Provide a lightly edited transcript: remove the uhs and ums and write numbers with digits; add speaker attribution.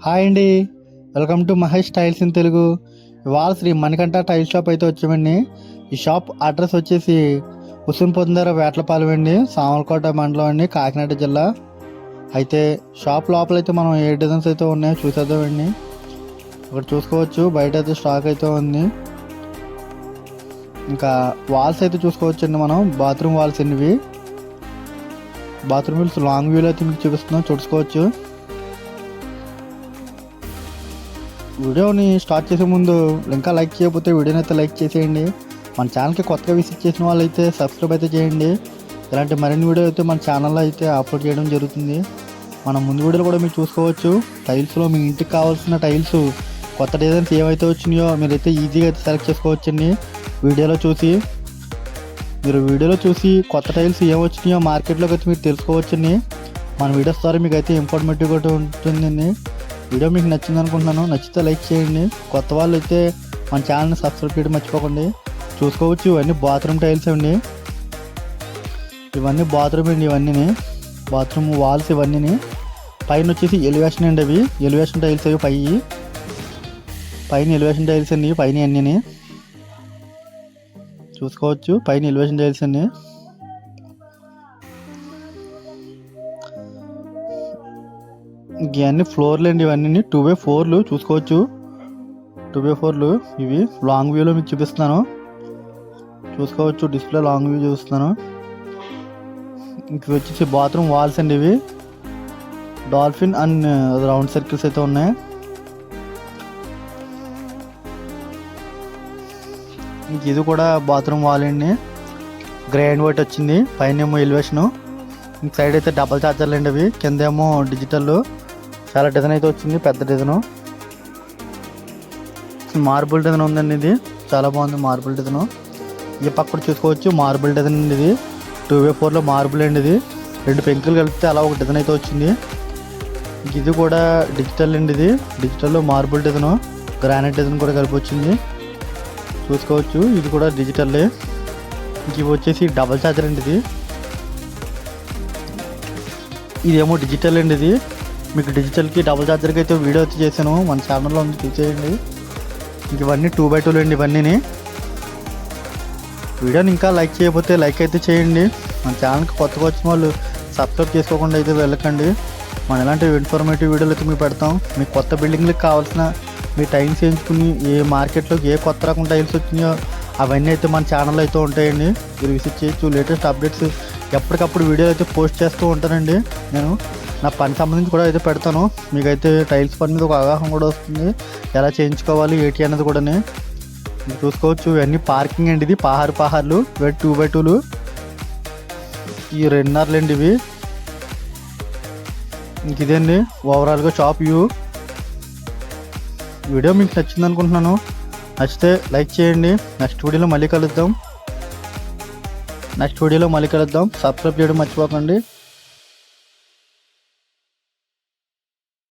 Speaker 1: Hi అండి. Welcome to Mahesh tiles in Telugu. ఇవాళ Shri Manikanta tile shop అయితే వచ్చామండి. ఈ షాప్ అడ్రస్ వచ్చేసి ఉసుంపొందర వేట్లపాలెం అండి, సామర్లకోట మండలం అండి, కాకినాడ జిల్లా. అయితే షాప్ లోపల అయితే మనం ఏ డిజైన్స్ అయితే ఉన్నాయో చూసేద్దామండి. ఇక్కడ చూసుకోవచ్చు, బయట అయితే స్టాక్ అయితే ఉంది. ఇంకా వాల్స్ అయితే చూసుకోవచ్చు అండి. మనం బాత్రూమ్ వాల్స్ అండి ఇవి. బాత్రూమ్ వాల్స్ లాంగ్ వ్యూలో అయితే మీకు చూపిస్తున్నాం, చూసుకోవచ్చు. వీడియోని స్టార్ట్ చేసే ముందు ఇంకా లైక్ చేయకపోతే వీడియోని అయితే లైక్ చేసేయండి. మన ఛానల్కి కొత్తగా విజిట్ చేసిన వాళ్ళు అయితే సబ్స్క్రైబ్ అయితే చేయండి. ఇలాంటి మరిన్ని వీడియో అయితే మన ఛానల్లో అయితే అప్లోడ్ చేయడం జరుగుతుంది. మన ముందు వీడియోలు కూడా మీరు చూసుకోవచ్చు. టైల్స్లో మీ ఇంటికి కావాల్సిన టైల్స్ కొత్త డిజైన్స్ ఏవైతే వచ్చినాయో మీరైతే ఈజీగా అయితే సెలెక్ట్ చేసుకోవచ్చండి. వీడియోలో చూసి కొత్త టైల్స్ ఏమొచ్చినాయో మార్కెట్లోకి అయితే మీరు తెలుసుకోవచ్చండి. మన వీడియోస్ ద్వారా మీకు అయితే ఇన్ఫర్మేటివ్ కూడా ఉంటుందండి. వీడియో మీకు నచ్చింది అనుకుంటున్నాను. నచ్చితే లైక్ చేయండి. కొత్త వాళ్ళు అయితే మన ఛానల్ని సబ్స్క్రైబ్ చేయడం మర్చిపోకండి. చూసుకోవచ్చు, ఇవన్నీ బాత్రూమ్ టైల్స్ అండి. ఇవన్నీ బాత్రూమ్ అండి. ఇవన్నీ బాత్రూమ్ వాల్స్. ఇవన్నీ పైన వచ్చేసి ఎలివేషన్ అండి. అవి ఎలివేషన్ టైల్స్. అవి పైన ఎలివేషన్ టైల్స్ అండి. పైన అన్నీ చూసుకోవచ్చు, పైన ఎలివేషన్ టైల్స్ అండి. ఇవన్నీ ఫ్లోర్లు అండి. ఇవన్నీ 2x4లు చూసుకోవచ్చు. 2x4లు ఇవి. లాంగ్ వ్యూలో మీకు చూపిస్తున్నాను, చూసుకోవచ్చు. డిస్ప్లే లాంగ్ వ్యూ చూపిస్తున్నాను. ఇవి వచ్చేసి బాత్రూమ్ వాల్స్ అండి. ఇవి డాల్ఫిన్ అండ్ రౌండ్ సర్కిల్స్ అయితే ఉన్నాయి. ఇది కూడా బాత్రూమ్ వాల్ అండి. గ్రే అండ్ వైట్ వచ్చింది. పైన ఏమో ఎలివేషను, సైడ్ అయితే డబల్ చార్జర్లు అండి. అవి కింద ఏమో డిజిటల్. చాలా డిజైన్ అయితే వచ్చింది, పెద్ద డిజైన్. మార్బుల్ డిజైన్ ఉందండి. ఇది చాలా బాగుంది మార్బుల్ డిజైన్. ఈ పక్కన చూసుకోవచ్చు, మార్బుల్ డిజైన్ అండి. ఇది 2x4లో మార్బుల్ అండి. ఇది 2 పెంకులు కలిపితే అలా ఒక డిజైన్ అయితే వచ్చింది. ఇది కూడా డిజిటల్ అండి. ఇది డిజిటల్లో మార్బుల్ డిజైన్, గ్రానైట్ డిజైన్ కూడా కలిపి వచ్చింది, చూసుకోవచ్చు. ఇది కూడా డిజిటల్లే. ఇవి వచ్చేసి డబల్ చార్జర్ అండి. ఇదేమో డిజిటల్ అండి. ఇది మీకు డిజిటల్కి డబుల్ చార్జర్కి అయితే వీడియో అయితే చేశాను, మన ఛానల్లో ఉంది, చూసేయండి. ఇవన్నీ 2x2 అండి. ఇవన్నీ వీడియోని ఇంకా లైక్ చేయకపోతే లైక్ అయితే చేయండి. మన ఛానల్కి కొత్తగా వచ్చిన వాళ్ళు సబ్స్క్రైబ్ చేసుకోకుండా అయితే వెళ్ళకండి. మనం ఇలాంటి ఇన్ఫర్మేటివ్ వీడియోలు అయితే మీకు పెడతాం. మీకు కొత్త బిల్డింగ్లకు కావాల్సిన మీ టైల్స్ వేయించుకుని ఏ మార్కెట్లోకి ఏ కొత్త రకం టైల్స్ వచ్చినాయో అవన్నీ అయితే మన ఛానల్లో అయితే ఉంటాయండి. మీరు విజిట్ చేయొచ్చు. లేటెస్ట్ అప్డేట్స్ ఎప్పటికప్పుడు వీడియోలు అయితే పోస్ట్ చేస్తూ ఉంటానండి. నేను నా పని సంబంధించి కూడా అయితే పెడతాను. మీకైతే టైల్స్ పని మీద ఒక అవగాహన కూడా వస్తుంది, ఎలా చేయించుకోవాలి ఏంటి అన్నది కూడా. మీరు చూసుకోవచ్చు, ఇవన్నీ పార్కింగ్ అండి. ఇది పహార్లు 2x2లు. ఈ 2.5 అండి ఇవి. ఇంక ఇదండి ఓవరాల్గా షాప్ వ్యూ. వీడియో మీకు నచ్చింది అనుకుంటున్నాను. నచ్చితే లైక్ చేయండి. నెక్స్ట్ వీడియోలో మళ్ళీ కలుద్దాం. సబ్స్క్రైబ్ చేయడం మర్చిపోకండి.